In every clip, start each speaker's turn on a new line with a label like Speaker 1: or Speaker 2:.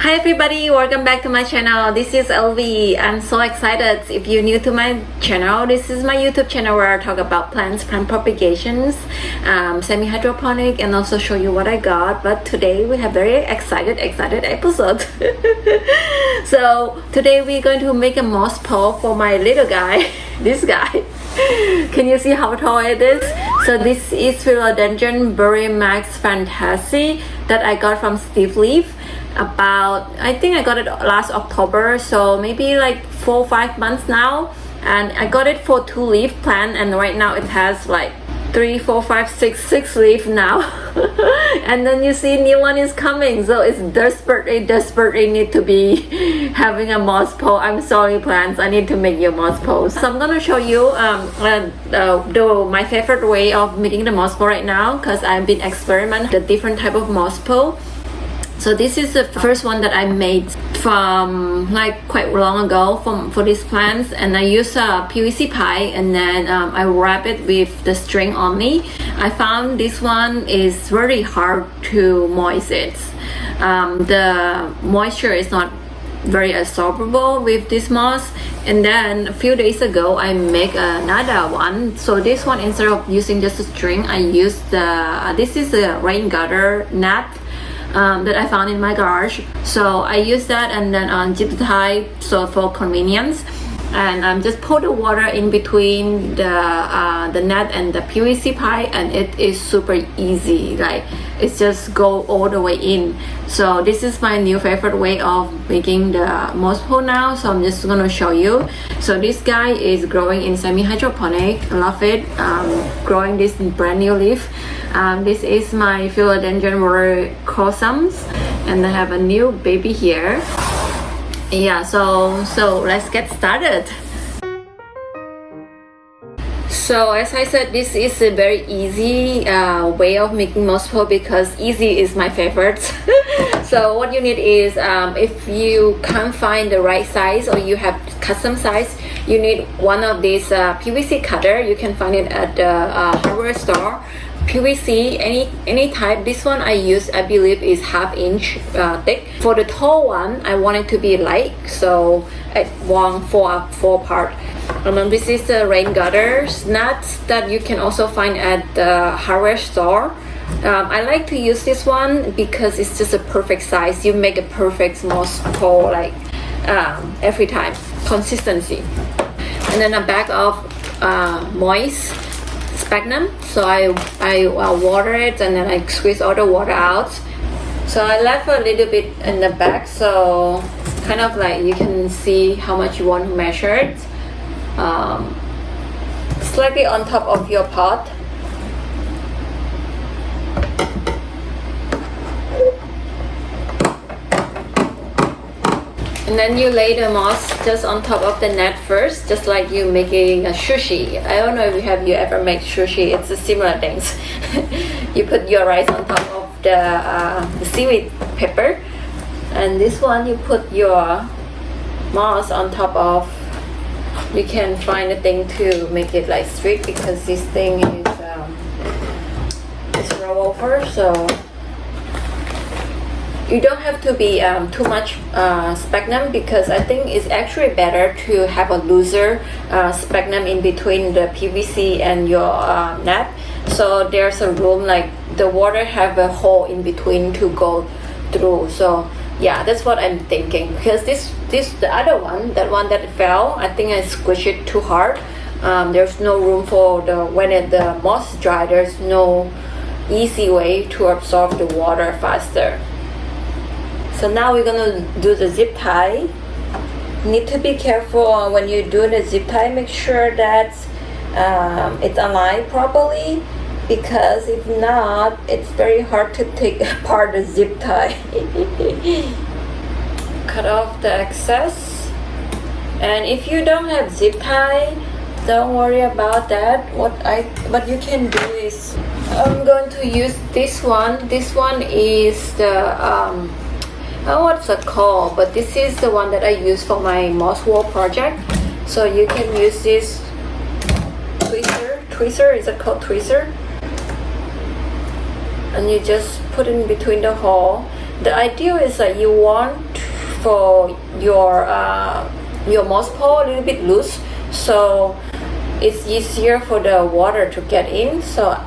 Speaker 1: Hi everybody, welcome back to my channel. This is LV. I'm so excited. If you're new to my channel, this is my YouTube channel where I talk about plants, plant propagations, semi-hydroponic, and also show you what I got. But today we have very excited episode. So today we're going to make a moss pole for my little guy. This guy. Can you see how tall it is? So this is Philodendron Berry Max Fantasy that I got from Steve Leaf. I think I got it last October, so maybe like 4 or 5 months now. And I got it for 2 leaf plant, and right now it has like 3, 4, 5, 6 leaf now. And then you see new one is coming, so it's desperately need to be having a moss pole. I'm sorry plants, I need to make your moss pole. So I'm gonna show you my favorite way of making the moss pole right now, because I've been experimenting the different type of moss pole. So this is the first one that I made from like quite long ago for these plants, and I use a PVC pipe, and then I wrap it with the string only. I found this one is very hard to moist it. The moisture is not very absorbable with this moss. And then a few days ago I make another one. So this one, instead of using just a string, I use this is a rain gutter net that I found in my garage. So I use that and then zip tie, so for convenience. And just pour the water in between the net and the PVC pipe, and it is super easy. Like it's just go all the way in. So this is my new favorite way of making the moss pole now. So I'm just gonna show you. So this guy is growing in semi-hydroponic. Love it. Growing this brand new leaf. This is my Philodendron verrucosums, and I have a new baby here. Yeah, so let's get started. So as I said, this is a very easy way of making moss pole, because easy is my favorite. So what you need is, if you can't find the right size or you have custom size, you need one of these PVC cutter. You can find it at the hardware store. PVC, any type. This one I use, I believe, is 1/2 inch thick. For the tall one, I want it to be light, so I want 4 part. And then this is the rain gutters nuts that you can also find at the hardware store. I like to use this one because it's just a perfect size. You make a perfect moss pole like every time. Consistency. And then a bag of moist sphagnum. So I water it, and then I squeeze all the water out. So I left a little bit in the back, so kind of like you can see how much you want to measure it. Slightly on top of your pot. And then you lay the moss just on top of the net first, just like you making a sushi. I don't know if you ever make sushi. It's a similar things. You put your rice on top of the seaweed pepper, and this one you put your moss on top of. You can find a thing to make it like straight, because this thing is roll over, so you don't have to be too much sphagnum, because I think it's actually better to have a looser sphagnum in between the PVC and your net, so there's a room, like the water have a hole in between to go through. So yeah, that's what I'm thinking, because the other one, that one that fell, I think I squished it too hard. There's no room for when the moss dry, there's no easy way to absorb the water faster. So now we're gonna do the zip tie. Need to be careful when you do the zip tie. Make sure that it's aligned properly, because if not, it's very hard to take apart the zip tie. Cut off the excess. And if you don't have zip tie, don't worry about that. What you can do is, I'm going to use this one. This one is the what's it called, but this is the one that I use for my moss wall project. So you can use this tweezer, is it called tweezer? And you just put in between the hole. The idea is that you want for your moss pole a little bit loose, so it's easier for the water to get in. So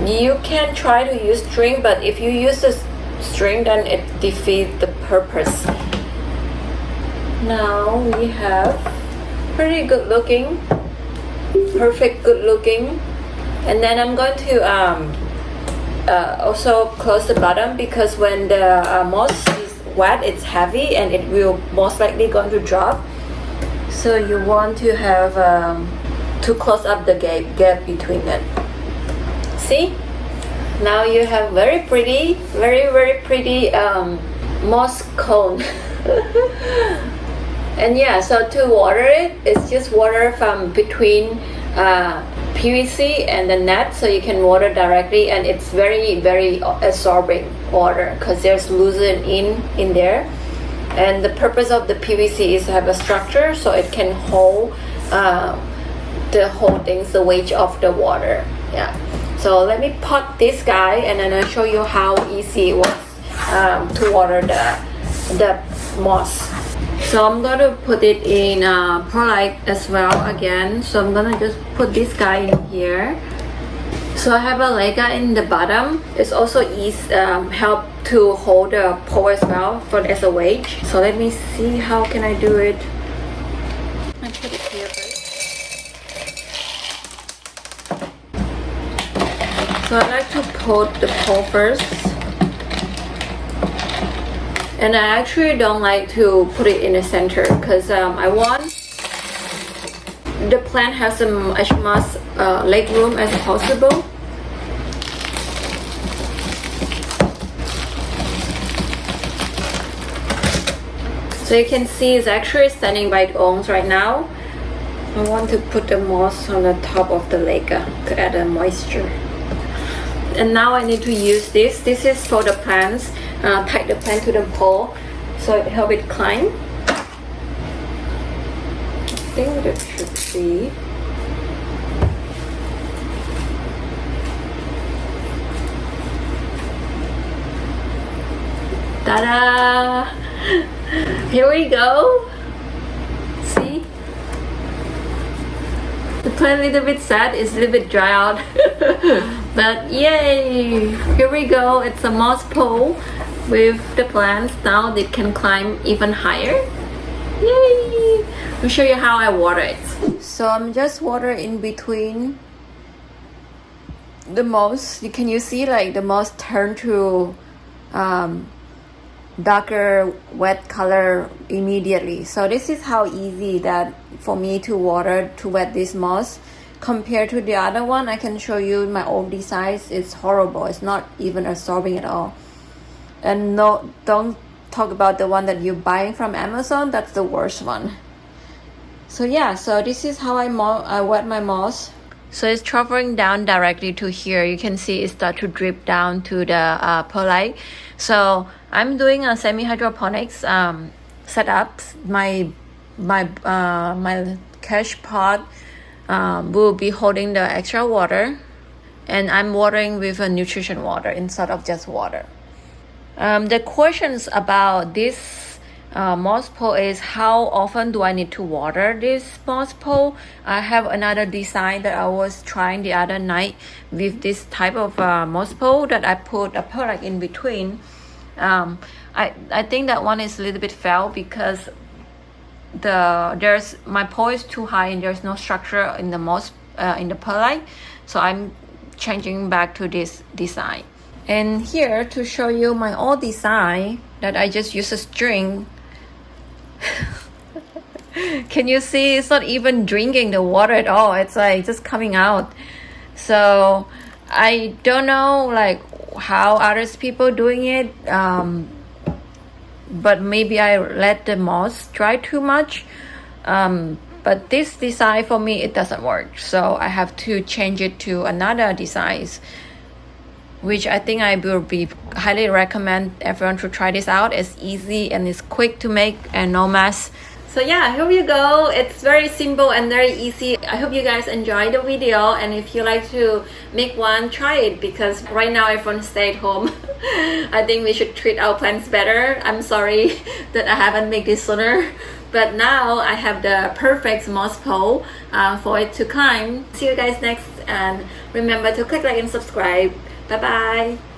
Speaker 1: you can try to use string, but if you use the string, then it defeats the purpose. Now we have pretty good looking, perfect good looking, and then I'm going to also close the bottom, because when the moss is wet, it's heavy and it will most likely going to drop. So you want to have to close up the gap between it. See, now you have very pretty, very pretty moss cone. And yeah, so to water it, it's just water from between PVC and the net, so you can water directly, and it's very absorbing water because there's loosen in there. And the purpose of the PVC is to have a structure so it can hold the whole things, the weight of the water. Yeah. So let me pot this guy, and then I'll show you how easy it was to water the moss. So I'm gonna put it in perlite as well again. So I'm gonna just put this guy in here. So I have a lega in the bottom. It's also help to hold the pole as well as a weight. So let me see how can I do it. I put it here first. So I like to put the pole first. And I actually don't like to put it in the center because I want the plant has as much leg room as possible. So you can see it's actually standing by its own right now. I want to put the moss on the top of the lega to add a moisture. And now I need to use this. This is for the plants. Tie the plant to the pole so it helps it climb. I think that should be. Ta-da! Here we go. See? The plant a little bit sad, it's a little bit dry out. But yay! Here we go. It's a moss pole with the plants. Now they can climb even higher. Yay! I'll show you how I water it. So I'm just water in between the moss. Can you see like the moss turn to darker wet color immediately. So this is how easy that for me to water to wet this moss. Compared to the other one, I can show you my old designs. It's horrible. It's not even absorbing at all. And no, don't talk about the one that you're buying from Amazon. That's the worst one. So yeah, so this is how I wet my moss. So it's traveling down directly to here. You can see it start to drip down to the perlite. So I'm doing a semi-hydroponics setup. My cash pot will be holding the extra water, and I'm watering with a nutrition water instead of just water. The questions about this moss pole is how often do I need to water this moss pole? I have another design that I was trying the other night with this type of moss pole that I put a perlite in between. I think that one is a little bit fail because my pole is too high and there's no structure in the moss in the perlite, so I'm changing back to this design. And here to show you my old design that I just use a string. Can you see it's not even drinking the water at all, it's like just coming out. So I don't know like how others people doing it, but maybe I let the moss dry too much, but this design for me it doesn't work, so I have to change it to another design, which I think I will be highly recommend everyone to try this out. It's easy and it's quick to make and no mess. So yeah, here you go. It's very simple and very easy. I hope you guys enjoy the video, and if you like to make one, try it, because right now everyone stay at home. I think we should treat our plants better. I'm sorry that I haven't made this sooner, but now I have the perfect moss pole for it to climb. See you guys next, and remember to click like and subscribe. Bye bye.